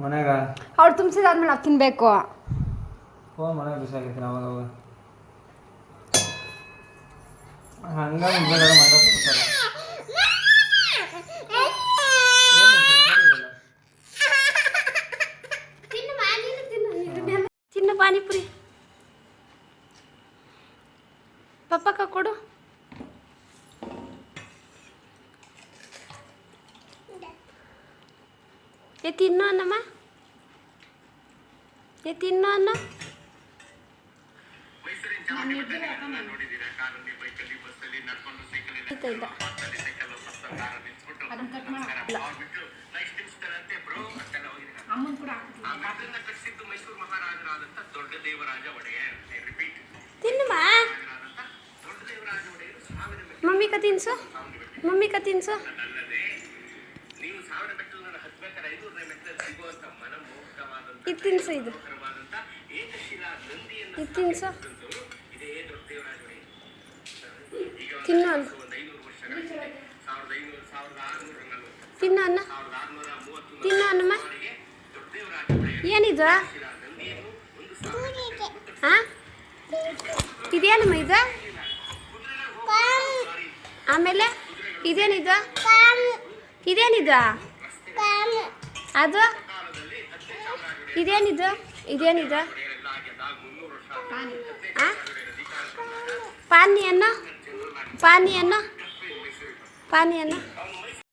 ಮನ್ಯಾಗ ಅವ್ರು ತುಂಬಿಸಿದಾದ್ಮೇಲೆ ನಾವು ತಿನ್ಬೇಕು. ಫೋನ್ ಮನ್ಯಾಗ ಬಿಸಾಕೈತಿ ಅವಾಗ ಅವಾಗ ಹಂಗಾಗಿ ಮಾಡ್ತಾರೆ. ತಿನ್ನು ಪಾನಿಪುರಿ ಪಪ್ಪಕ್ಕ ಕೊಡು. ತಿನ್ನು ಅನ್ನಮ್ಮ, ತಿನ್ನು ಅನ್ನ. ತಿನ್ನಮ್ಮ, ಮಮ್ಮಿ ಕ ತಿನ್ಸು, ಮಮ್ಮಿ ಕ ತಿನ್ಸು. ಇದು ತಿನ್ಸು, ಇದು ತಿನ್ಸು, ತಿನ್ನು ಅನ್ನ, ತಿನ್ನು ಅನ್ನ, ತಿನ್ನು ಅನ್ನಮ್ಮ. ಏನಿದು? ಹಾಂ, ಇದೇನಮ್ಮ ಇದು? ಆಮೇಲೆ ಇದೇನಿದು? ಇದೇನಿದು? ಅದು ಇದೇನಿದು? ಇದೇನಿದು? ಪಾನಿ ಅನ್ನ, ಪಾನಿ ಅನ್ನ, ಪಾನಿ ಅನ್ನ.